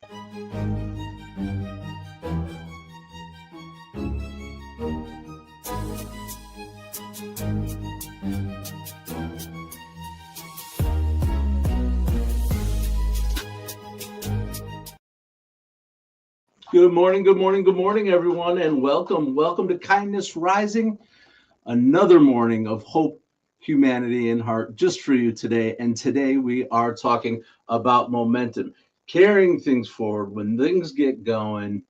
Good morning, good morning, good morning, everyone, and welcome. Welcome to Kindness Rising, another morning of hope, humanity, and heart just for you today. And today we are talking about momentum, carrying things forward when things get going.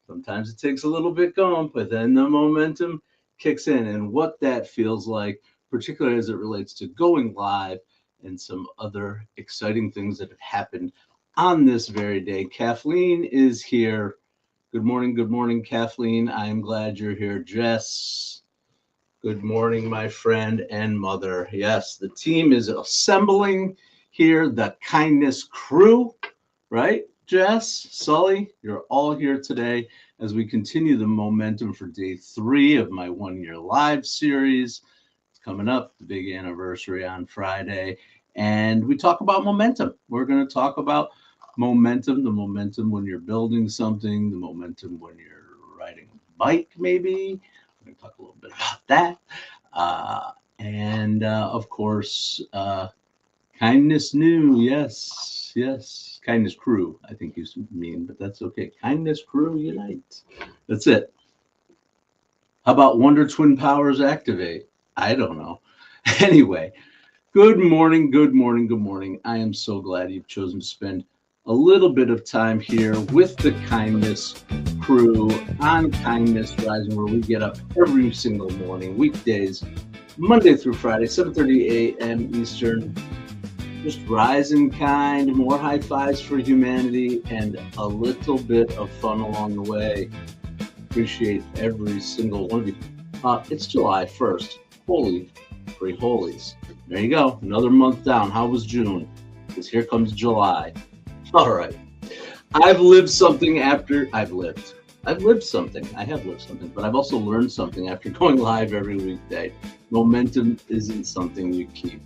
Sometimes it takes a little bit going, but then the momentum kicks in, and what that feels like, particularly as it relates to going live and some other exciting things that have happened on this very day. Kathleen is here. Good morning, Kathleen. I am glad you're here. Jess, good morning, my friend and mother. Yes, the team is assembling here, the kindness crew, right? Jess, Sully, you're all here today as we continue the momentum for day 3 of my 1-year live series. It's coming up, the big anniversary on Friday, and we talk about momentum. We're going to talk about momentum, the momentum when you're building something, the momentum when you're riding a bike, maybe. We're going to talk a little bit about that. And of course, kindness new. Yes. Kindness crew, I think you mean, but that's okay. Kindness crew unite. That's it. How about Wonder Twin Powers activate? I don't know. Anyway, good morning. I am so glad you've chosen to spend a little bit of time here with the Kindness crew on Kindness Rising, where we get up every single morning, weekdays, Monday through Friday, 7:30 a.m. Eastern. Just rising kind, more high fives for humanity, and a little bit of fun along the way. Appreciate every single one of you. It's July 1st. Holy free holies. There you go. Another month down. How was June? Because here comes July. All right. I have lived something, but I've lived something, but I've also learned something after going live every weekday. Momentum isn't something you keep.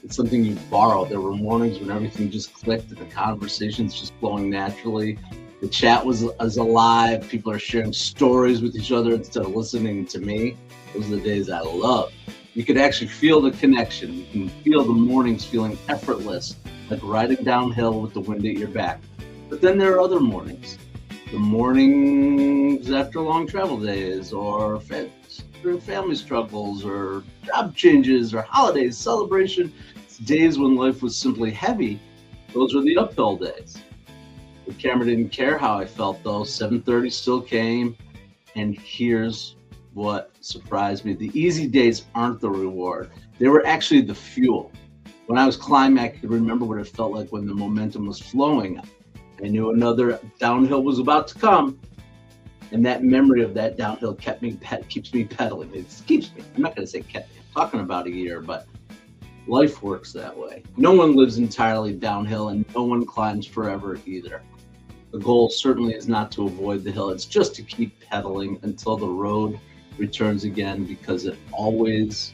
It's something you borrow. There were mornings when everything just clicked and the conversation's just flowing naturally. The chat was alive. People are sharing stories with each other instead of listening to me. Those are the days I love. You could actually feel the connection. You can feel the mornings feeling effortless, like riding downhill with the wind at your back. But then there are other mornings. The mornings after long travel days, or through family struggles, or job changes, or holidays, celebration. It's days when life was simply heavy. Those are the uphill days. The camera didn't care how I felt, though. 7:30 still came, and here's what surprised me. The easy days aren't the reward. They were actually the fuel. When I was climbing, I could remember what it felt like when the momentum was flowing. I knew another downhill was about to come, and that memory of that downhill keeps me pedaling. It keeps me. I'm not going to say kept me. I'm talking about a year, but life works that way. No one lives entirely downhill, and no one climbs forever either. The goal certainly is not to avoid the hill. It's just to keep pedaling until the road returns again, because it always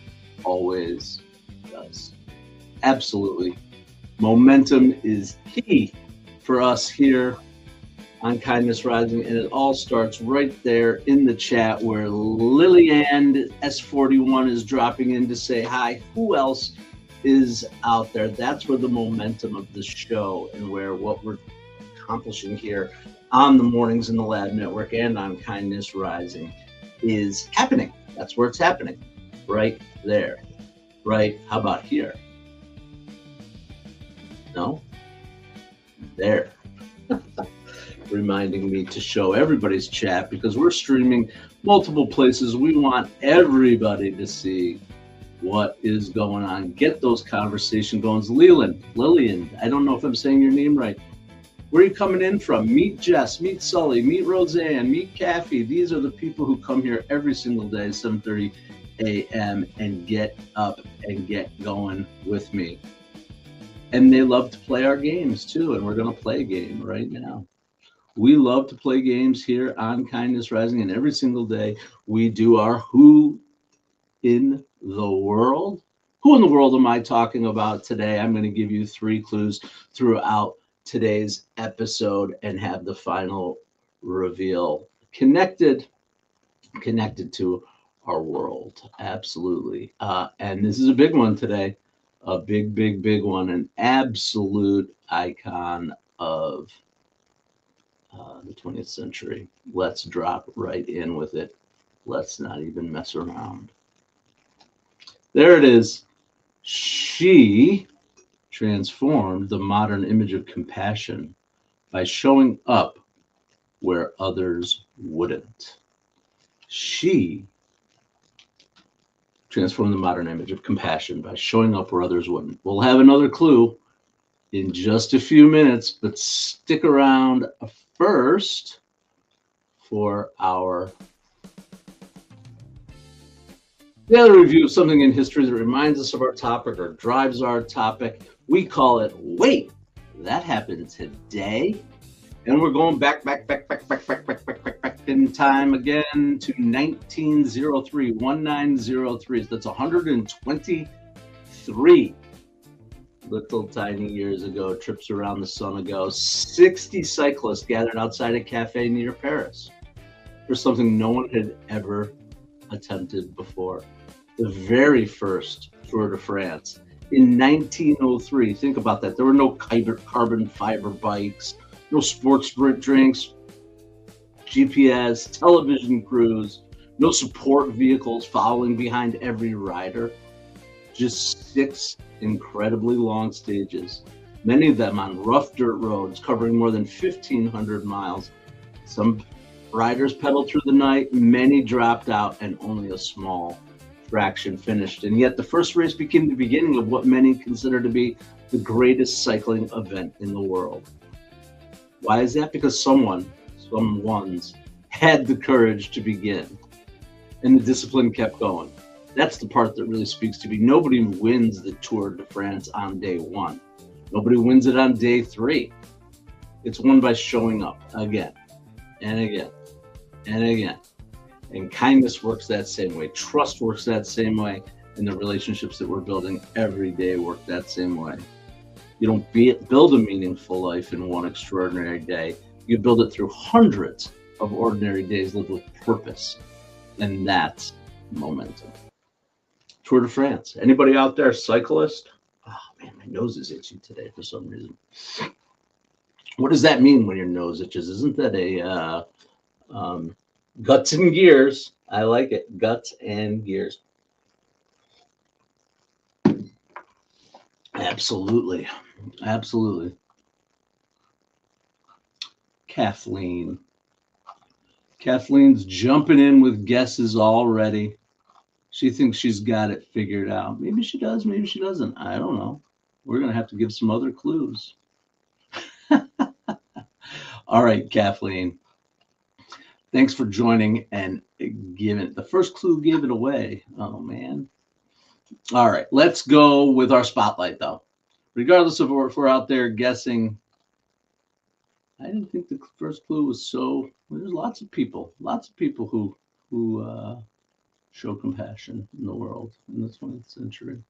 does. Absolutely. Momentum is key for us here on Kindness Rising, and it all starts right there in the chat where Lillian S41 is dropping in to say hi. Who else is out there? That's where the momentum of the show and where what we're accomplishing here on the Mornings in the Lab Network and on Kindness Rising is happening. That's where it's happening. Right there. Right? How about here? No? There. Reminding me to show everybody's chat because we're streaming multiple places. We want everybody to see what is going on. Get those conversation going. Lillian, I don't know if I'm saying your name right. Where are you coming in from? Meet Jess, meet Sully, meet Roseanne, meet Kathy. These are the people who come here every single day, 7:30 a.m. and get up and get going with me. And they love to play our games too, and we're going to play a game right now. We love to play games here on Kindness Rising, and every single day we do our Who in the World? Who in the world am I talking about today? I'm going to give you 3 clues throughout today's episode and have the final reveal connected to our world. Absolutely. And this is a big one today, a big one, an absolute icon of the 20th century. Let's drop right in with it. Let's not even mess around. There it is. She transformed the modern image of compassion by showing up where others wouldn't. She transformed the modern image of compassion by showing up where others wouldn't. We'll have another clue in just a few minutes, but stick around first for our daily review of something in history that reminds us of our topic or drives our topic. We call it Wait, That Happened Today. And we're going back in time again to 1903. That's 123 little tiny years ago, trips around the sun ago. 60 cyclists gathered outside a cafe near Paris for something no one had ever attempted before. The very first Tour de France in 1903. Think about that. There were no carbon fiber bikes, no sports drinks, GPS, television crews, no support vehicles following behind every rider. Just 6 incredibly long stages, many of them on rough dirt roads covering more than 1,500 miles. Some riders pedaled through the night, many dropped out, and only a small fraction finished. And yet the first race became the beginning of what many consider to be the greatest cycling event in the world. Why is that? Because someone's had the courage to begin, and the discipline kept going. That's the part that really speaks to me. Nobody wins the Tour de France on day 1. Nobody wins it on day 3. It's won by showing up again and again and again. And kindness works that same way. Trust works that same way. And the relationships that we're building every day work that same way. You don't build a meaningful life in one extraordinary day. You build it through hundreds of ordinary days lived with purpose. And that's momentum. Tour de France. Anybody out there, cyclist? Oh man, my nose is itchy today for some reason. What does that mean when your nose itches? Isn't that a guts and gears? I like it. Guts and gears. Absolutely. Absolutely. Kathleen's jumping in with guesses already. She thinks she's got it figured out. Maybe she does, maybe she doesn't. I don't know. We're going to have to give some other clues. All right, Kathleen. Thanks for joining and giving it. The first clue gave it away. Oh, man. All right, let's go with our spotlight, though. Regardless of if we're out there guessing, I didn't think the first clue was so... There's lots of people who show compassion in the world in the 20th century.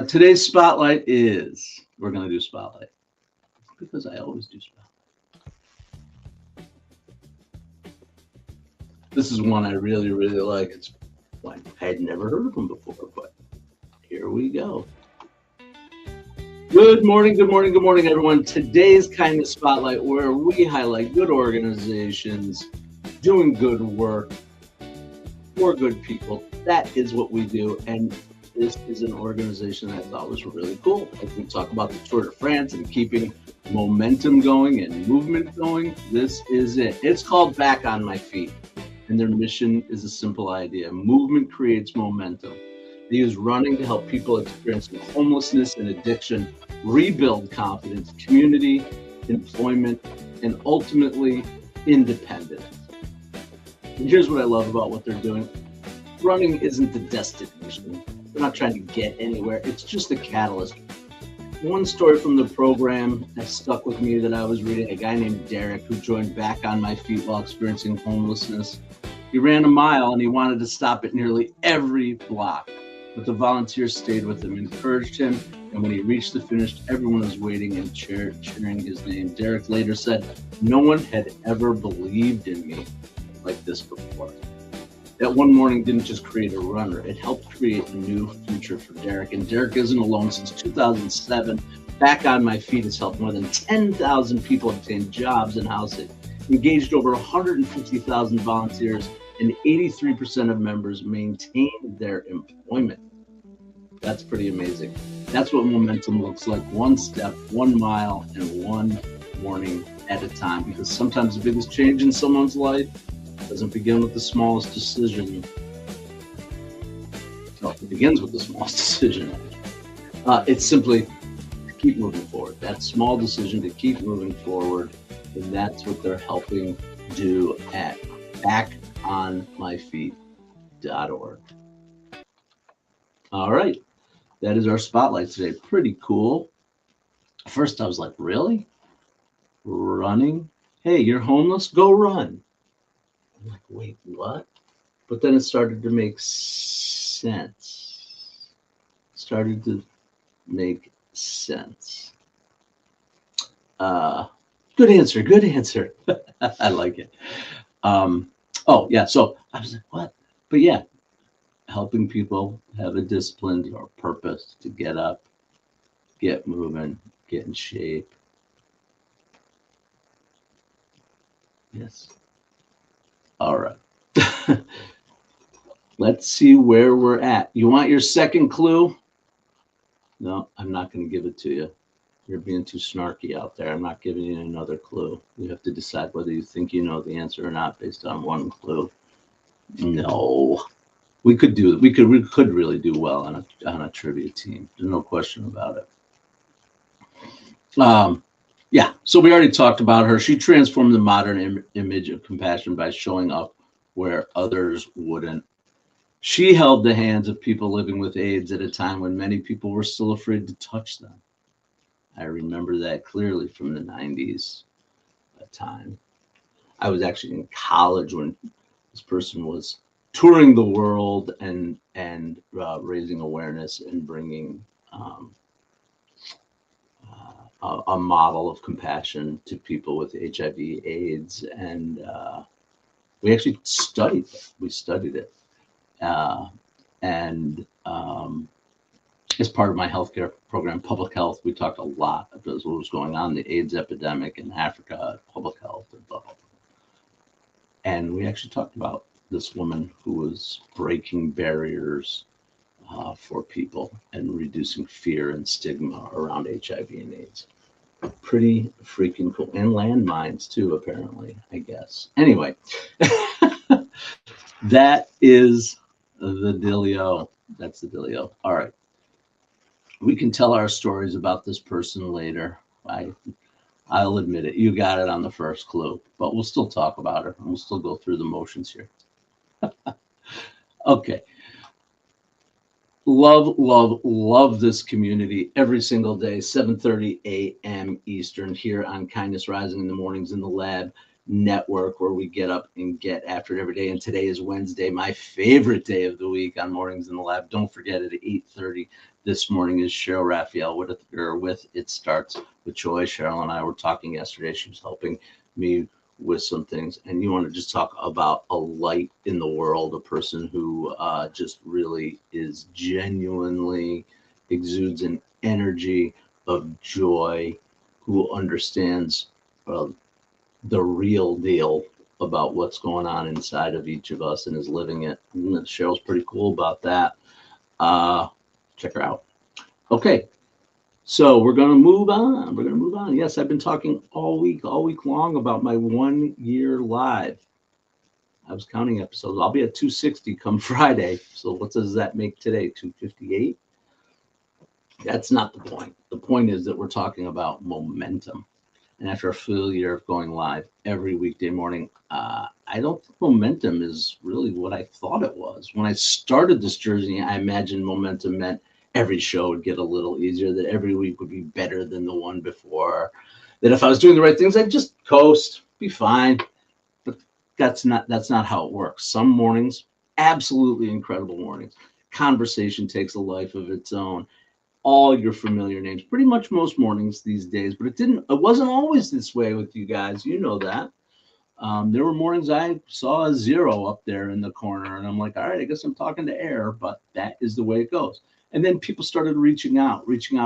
Today's spotlight is, we're going to do spotlight because I always do spotlight. This is one I really, really like. It's one I had never heard of them before, but here we go. Good morning, everyone. Today's Kindness Spotlight, where we highlight good organizations doing good work for good people. That is what we do, and this is an organization I thought was really cool. As we talk about the Tour de France and keeping momentum going and movement going, this is it. It's called Back on My Feet, and their mission is a simple idea. Movement creates momentum. They use running to help people experiencing homelessness and addiction rebuild confidence, community, employment, and ultimately independence. And here's what I love about what they're doing. Running isn't the destination. They're not trying to get anywhere. It's just a catalyst. One story from the program that stuck with me that I was reading, a guy named Derek who joined Back on My Feet while experiencing homelessness. He ran a mile and he wanted to stop at nearly every block. but the volunteers stayed with him, encouraged him, and when he reached the finish, everyone was waiting and cheering his name. Derek later said, "No one had ever believed in me like this before." That one morning didn't just create a runner, it helped create a new future for Derek. And Derek isn't alone. Since 2007, Back on My Feet has helped more than 10,000 people obtain jobs and housing, engaged over 150,000 volunteers, and 83% of members maintained their employment. That's pretty amazing. That's what momentum looks like: one step, 1 mile, and one morning at a time. Because sometimes the biggest change in someone's life doesn't begin with the smallest decision. No, it begins with the smallest decision. It's simply to keep moving forward. That small decision to keep moving forward, and that's what they're helping do at backonmyfeet.org. All right, that is our spotlight today. Pretty cool. First, I was like, really? Running? Hey, you're homeless? Go run. I'm like, wait, what? But then it started to make sense. Started to make sense. Good answer. Good answer. I like it. Oh, yeah. So I was like, what? But yeah, helping people have a discipline or purpose to get up, get moving, get in shape. Yes. All right. Let's see where we're at. You want your second clue? No, I'm not going to give it to you. You're being too snarky out there. I'm not giving you another clue. You have to decide whether you think you know the answer or not based on one clue. No. We could really do well on a trivia team. There's no question about it. Yeah, so we already talked about her. She transformed the modern image of compassion by showing up where others wouldn't. She held the hands of people living with AIDS at a time when many people were still afraid to touch them. I remember that clearly from the 90s, that time. I was actually in college when this person was touring the world and raising awareness and bringing a model of compassion to people with HIV, AIDS, and we actually studied it. We studied it, and as part of my healthcare program, public health, we talked a lot about what was going on, the AIDS epidemic in Africa, public health, and blah, blah, blah. And we actually talked about this woman who was breaking barriers for people and reducing fear and stigma around HIV and AIDS. Pretty freaking cool. And landmines too, apparently, I guess. Anyway, that is the dealio. That's the dealio. All right. We can tell our stories about this person later. I'll admit it. You got it on the first clue, but we'll still talk about her and we'll still go through the motions here. Okay. Love this community every single day, 7:30 a.m. Eastern here on Kindness Rising in the Mornings in the Lab Network, where we get up and get after it every day. And today is Wednesday, my favorite day of the week on Mornings in the Lab. Don't forget at 8:30 this morning is Cheryl Raphael with It Starts with Joy. Cheryl and I were talking yesterday. She was helping me with some things, and you want to just talk about a light in the world, a person who just really is genuinely exudes an energy of joy, who understands the real deal about what's going on inside of each of us and is living it. And Cheryl's pretty cool about that. Check her out. Okay. So we're going to move on. Yes, I've been talking all week long about my 1 year live. I was counting episodes. I'll be at 260 come Friday. So what does that make today? 258? That's not the point. The point is that we're talking about momentum. And after a full year of going live every weekday morning, I don't think momentum is really what I thought it was. When I started this journey, I imagined momentum meant every show would get a little easier, that every week would be better than the one before, that if I was doing the right things, I'd just coast, be fine. But that's not how it works. Some mornings, absolutely incredible mornings. Conversation takes a life of its own. All your familiar names, pretty much most mornings these days, but it wasn't always this way with you guys. You know that. There were mornings I saw a 0 up there in the corner, and I'm like, all right, I guess I'm talking to air, but that is the way it goes. And then people started reaching out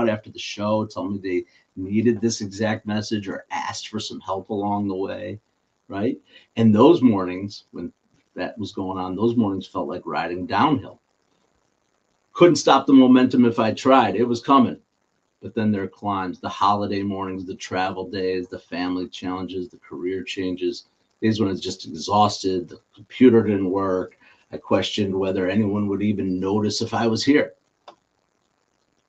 after the show, telling me they needed this exact message or asked for some help along the way, right? And those mornings, when that was going on, those mornings felt like riding downhill. Couldn't stop the momentum if I tried. It was coming. But then there are climbs, the holiday mornings, the travel days, the family challenges, the career changes, days when I was just exhausted, the computer didn't work. I questioned whether anyone would even notice if I was here.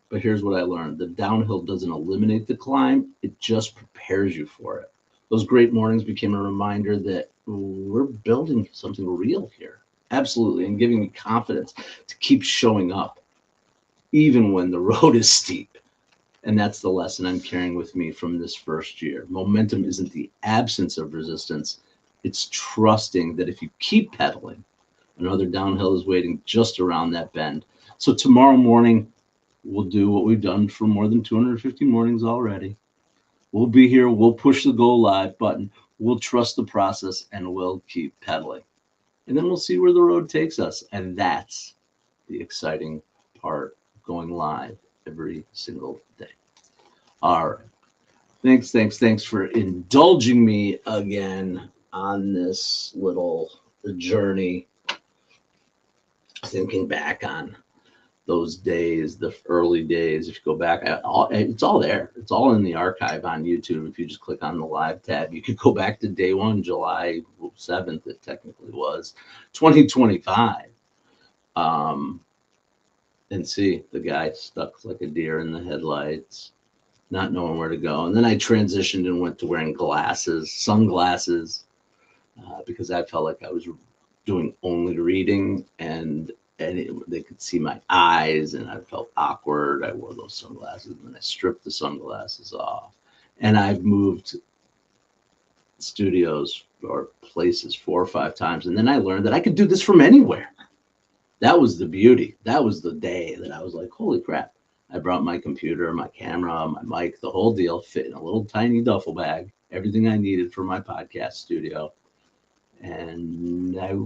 But here's what I learned. The downhill doesn't eliminate the climb. It just prepares you for it. Those great mornings became a reminder that we're building something real here. Absolutely. And giving me confidence to keep showing up, even when the road is steep. And that's the lesson I'm carrying with me from this first year. Momentum isn't the absence of resistance. It's trusting that if you keep pedaling, another downhill is waiting just around that bend. So tomorrow morning, we'll do what we've done for more than 250 mornings already. We'll be here. We'll push the go live button. We'll trust the process, and we'll keep pedaling. And then we'll see where the road takes us. And that's the exciting part, going live every single day. All right. Thanks for indulging me again on this little journey. Thinking back on those days, the early days. If you go back, it's all there. It's all in the archive on YouTube. If you just click on the live tab, you could go back to day one, July 7th, it technically was, 2025. And see the guy stuck like a deer in the headlights, not knowing where to go. And then I transitioned and went to wearing sunglasses, because I felt like I was doing only reading, and they could see my eyes, and I felt awkward. I wore those sunglasses, and then I stripped the sunglasses off. And I've moved studios or places 4 or 5 times, and then I learned that I could do this from anywhere. That was the beauty. That was the day that I was like, holy crap. I brought my computer, my camera, my mic, the whole deal, fit in a little tiny duffel bag, everything I needed for my podcast studio. And I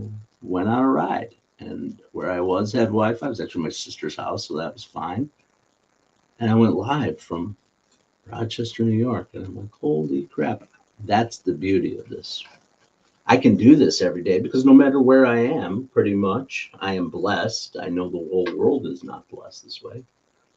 went on a ride. And where I was had Wi-Fi. It was actually my sister's house, so that was fine. And I went live from Rochester, New York. And I'm like, holy crap. That's the beauty of this. I can do this every day because no matter where I am, pretty much, I am blessed. I know the whole world is not blessed this way.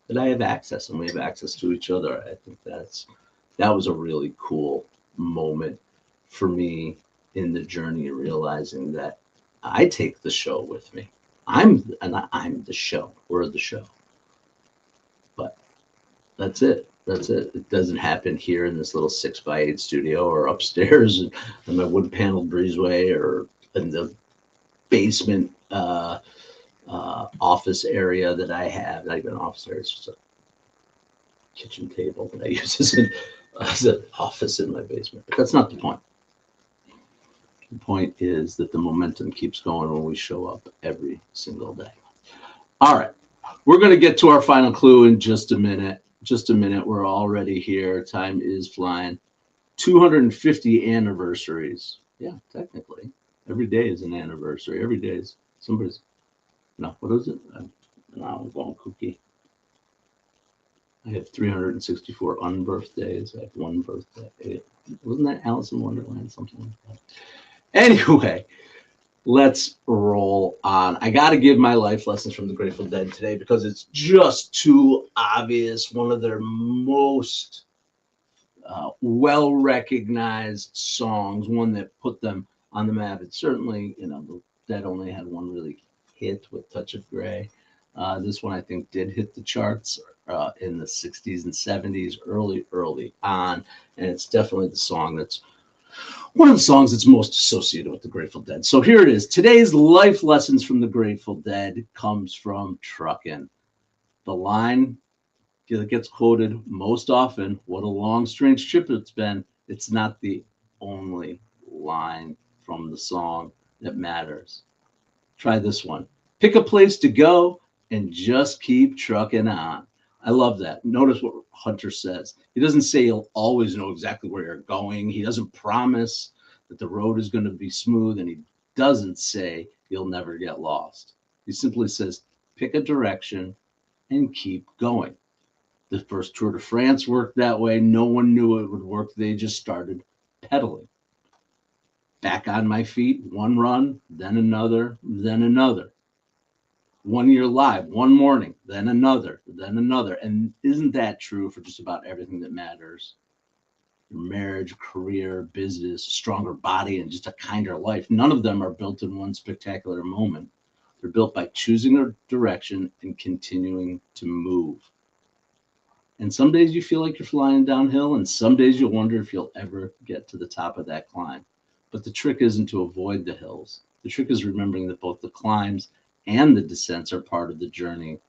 That I have access, and we have access to each other. I think that was a really cool moment for me in the journey of realizing that I take the show with me. I'm the show. We're the show. But that's it. It doesn't happen here in this little 6x8 studio or upstairs in my wood paneled breezeway or in the basement office area that I have. Not even an office area, it's just a kitchen table that I use as an office in my basement. But that's not the point. The point is that the momentum keeps going when we show up every single day. All right. We're going to get to our final clue in just a minute. We're already here. Time is flying. 250 anniversaries. Yeah, technically. Every day is an anniversary. Every day is somebody's. No, what is it? No, I'm going kooky. I have 364 unbirthdays. I have one birthday. Wasn't that Alice in Wonderland? Something like that. Anyway, let's roll on. I got to give my life lessons from the Grateful Dead today because it's just too obvious. One of their most well-recognized songs, one that put them on the map. It's certainly, the Dead only had one really hit with Touch of Grey. This one, I think, did hit the charts in the 60s and 70s, early on. And it's definitely one of the songs that's most associated with the Grateful Dead. So here it is. Today's life lessons from the Grateful Dead comes from Truckin. The line that gets quoted most often, what a long, strange trip it's been. It's not the only line from the song that matters. Try this one. Pick a place to go, and just keep trucking on. I love that. Notice what Hunter says. He doesn't say he'll always know exactly where you're going. He doesn't promise that the road is going to be smooth, and he doesn't say you'll never get lost. He simply says, pick a direction and keep going. The first Tour de France worked that way. No one knew it would work. They just started pedaling. Back on my feet, one run, then another, then another. 1 year live, one morning, then another, then another. And isn't that true for just about everything that matters? Your marriage, career, business, a stronger body, and just a kinder life. None of them are built in one spectacular moment. They're built by choosing a direction and continuing to move. And some days you feel like you're flying downhill, and some days you'll wonder if you'll ever get to the top of that climb. But the trick isn't to avoid the hills. The trick is remembering that both the climbs and the descents are part of the journey.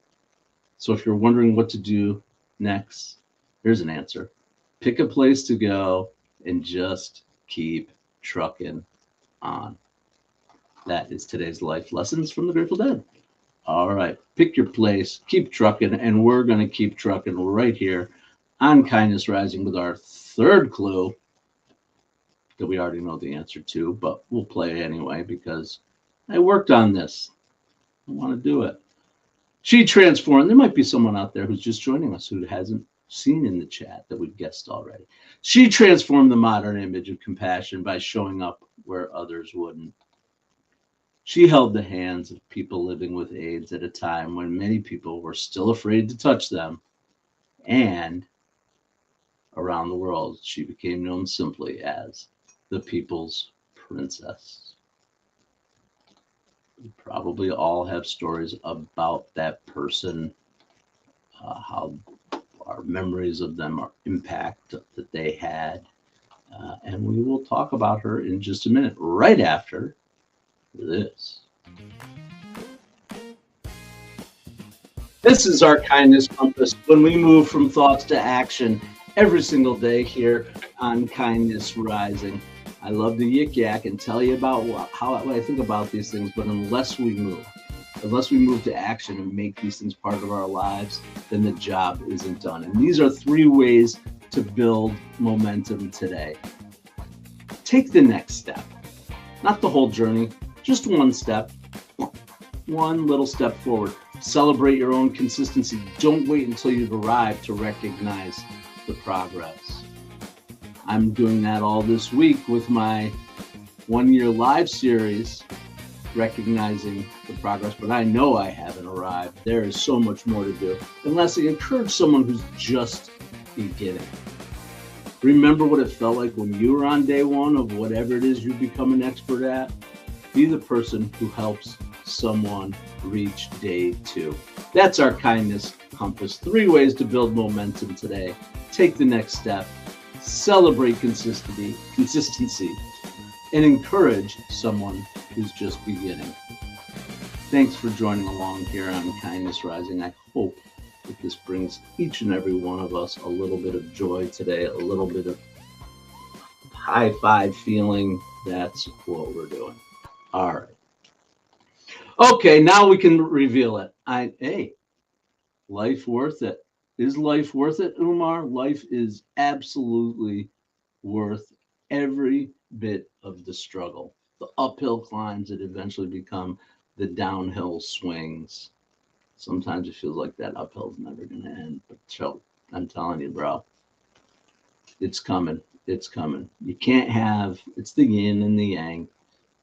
So if you're wondering what to do next, here's an answer. Pick a place to go and just keep trucking on. That is today's life lessons from the Grateful Dead. All right, pick your place, keep trucking, and we're going to keep trucking right here on Kindness Rising with our third clue that we already know the answer to, but we'll play it anyway because I worked on this. I want to do it. She transformed. There might be someone out there who's just joining us who hasn't seen in the chat that we've guessed already. She transformed the modern image of compassion by showing up where others wouldn't. She held the hands of people living with AIDS at a time when many people were still afraid to touch them. And around the world, she became known simply as the People's Princess. We probably all have stories about that person, how our memories of them are impact that they had. And we will talk about her in just a minute, right after this. This is our kindness compass when we move from thoughts to action every single day here on Kindness Rising. I love to yik yak and tell you about what I think about these things, but unless we move to action and make these things part of our lives, then the job isn't done. And these are 3 ways to build momentum today. Take the next step, not the whole journey, just one step, one little step forward. Celebrate your own consistency. Don't wait until you've arrived to recognize the progress. I'm doing that all this week with my 1 year live series, recognizing the progress, but I know I haven't arrived. There is so much more to do. And lastly, encourage someone who's just beginning. Remember what it felt like when you were on day 1 of whatever it is you become an expert at. Be the person who helps someone reach day 2. That's our kindness compass. 3 ways to build momentum today. Take the next step, celebrate consistency, and encourage someone who's just beginning. Thanks for joining along here on Kindness Rising. I hope that this brings each and every one of us a little bit of joy today, a little bit of high five feeling. That's what we're doing. All right. Okay, now we can reveal it. Hey, life worth it. Is life worth it, Umar? Life is absolutely worth every bit of the struggle. The uphill climbs that eventually become the downhill swings. Sometimes it feels like that uphill is never going to end. But I'm telling you, bro, it's coming. It's coming. You can't have, it's the yin and the yang.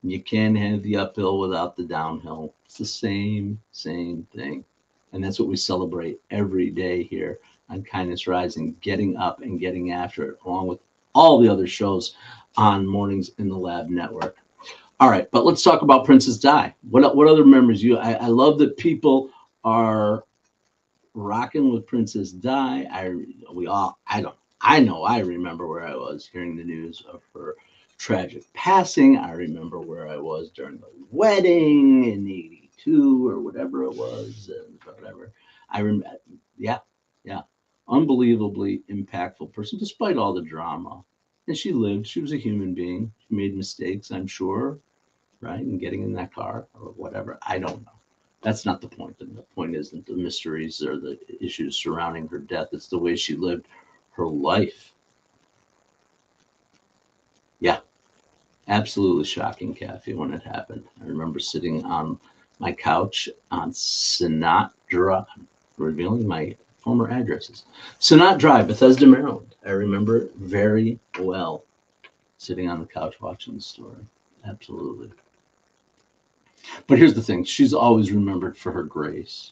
You can't have the uphill without the downhill. It's the same thing. And that's what we celebrate every day here on Kindness Rising, getting up and getting after it, along with all the other shows on Mornings in the Lab Network. All right, but let's talk about Princess Di. What other memories? I love that people are rocking with Princess Di. I know I remember where I was hearing the news of her tragic passing. I remember where I was during the wedding in '82 or whatever it was, and whatever. I remember, yeah, unbelievably impactful person, despite all the drama. And she lived. She was a human being. She made mistakes, I'm sure, right? And getting in that car or whatever. I don't know. That's not the point. The point isn't the mysteries or the issues surrounding her death. It's the way she lived her life. Yeah, absolutely shocking, Kathy, when it happened. I remember sitting on my couch on Sinatra, revealing my former addresses. Sinatra Drive, Bethesda, Maryland. I remember it very well, sitting on the couch watching the story. Absolutely. But here's the thing, she's always remembered for her grace.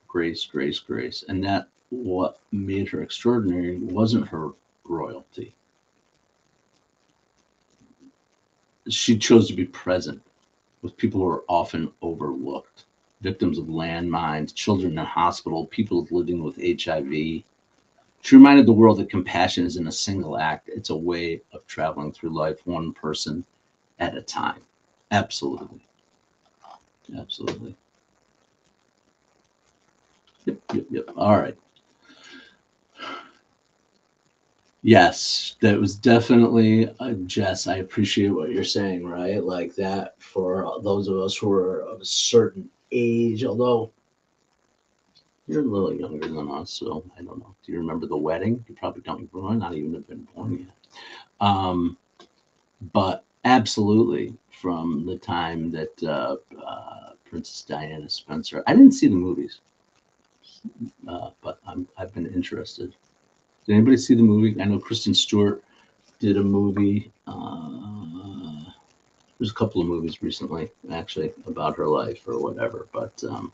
Grace, grace, grace. And that what made her extraordinary wasn't her royalty. She chose to be present with people who are often overlooked, victims of landmines, children in hospital, people living with HIV. She reminded the world that compassion isn't a single act, it's a way of traveling through life, one person at a time. Absolutely. Absolutely. Yep. All right. Yes, that was definitely Jess. I appreciate what you're saying, right? Like that for those of us who are of a certain age, although you're a little younger than us, so I don't know. Do you remember the wedding? You probably don't. You might not even have been born yet. But absolutely, from the time that Princess Diana Spencer, I didn't see the movies, but I've been interested. Did anybody see the movie? I know Kristen Stewart did a movie. There's a couple of movies recently, actually, about her life or whatever. But I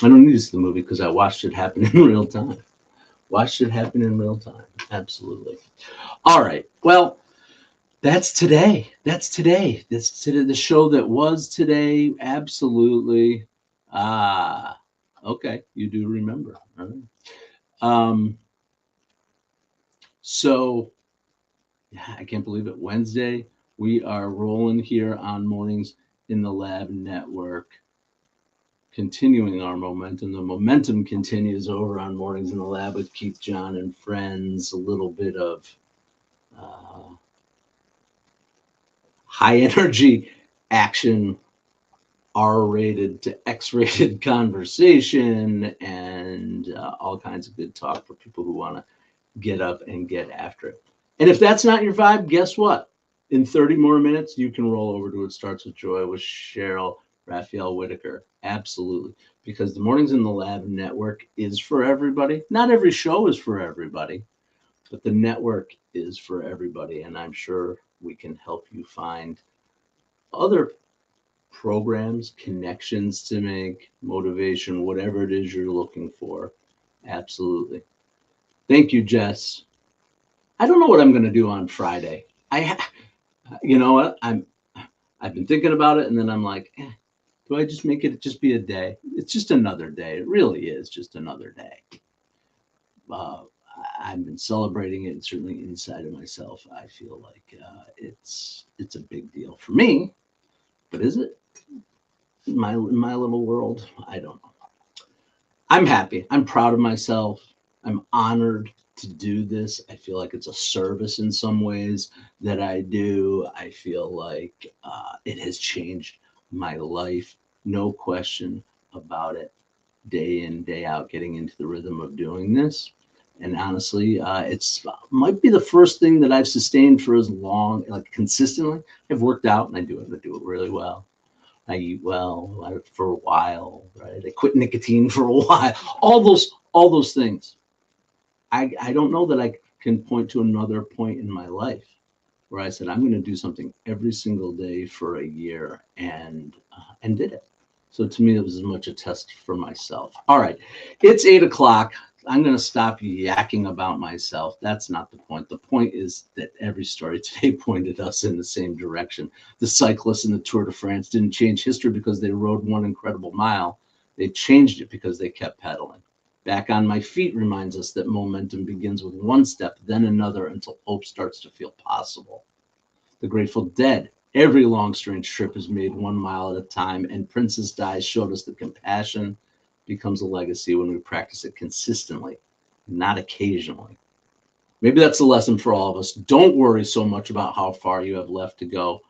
don't need to see the movie because I watched it happen in real time. Watched it happen in real time. Absolutely. All right. Well, that's today. That's today. That's today. The show that was today. Absolutely. Ah, okay. You do remember. All right. So, yeah, I can't believe it. Wednesday, we are rolling here on Mornings in the Lab Network, continuing our momentum. The momentum continues over on Mornings in the Lab with Keith, John, and friends. A little bit of high energy action, R-rated to X-rated conversation, and all kinds of good talk for people who want to get up and get after it. And if that's not your vibe, guess what? In 30 more minutes, you can roll over to It Starts With Joy with Cheryl Raphael Whitaker. Absolutely. Because the Mornings in the Lab Network is for everybody. Not every show is for everybody, but the network is for everybody. And I'm sure we can help you find other programs, connections to make, motivation, whatever it is you're looking for. Absolutely. Thank you, Jess. I don't know what I'm going to do on Friday. You know what? I've been thinking about it, and then I'm like, do I just make it just be a day? It's just another day. It really is just another day. I've been celebrating it, and certainly inside of myself, I feel like it's a big deal for me. But is it? In my little world, I don't know. I'm happy. I'm proud of myself. I'm honored to do this. I feel like it's a service in some ways that I do. I feel like it has changed my life, no question about it. Day in, day out, getting into the rhythm of doing this. And honestly, it's might be the first thing that I've sustained for as long, like consistently. I've worked out and I do it really well. I eat well for a while, right? I quit nicotine for a while. All those things. I don't know that I can point to another point in my life where I said I'm going to do something every single day for a year and did it. So to me, it was as much a test for myself. All right, it's 8:00. I'm going to stop yakking about myself. That's not the point. The point is that every story today pointed us in the same direction. The cyclists in the Tour de France didn't change history because they rode one incredible mile. They changed it because they kept pedaling. Back on my feet reminds us that momentum begins with one step, then another until hope starts to feel possible. The Grateful Dead. Every long, strange trip is made 1 mile at a time, and Princess Dies showed us that compassion becomes a legacy when we practice it consistently, not occasionally. Maybe that's a lesson for all of us. Don't worry so much about how far you have left to go.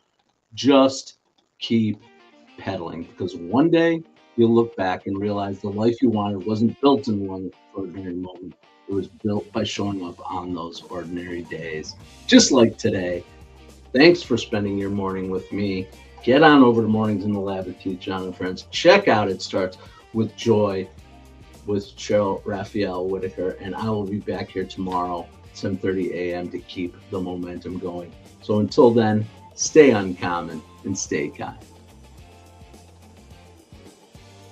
Just keep pedaling, because one day you'll look back and realize the life you wanted wasn't built in one ordinary moment. It was built by showing up on those ordinary days, just like today. Thanks for spending your morning with me. Get on over to Mornings in the Lab with Keith, John, and Friends. Check out It Starts with Joy with Cheryl Raphael Whitaker, and I will be back here tomorrow, 10:30 a.m. to keep the momentum going. So until then, stay uncommon and stay kind.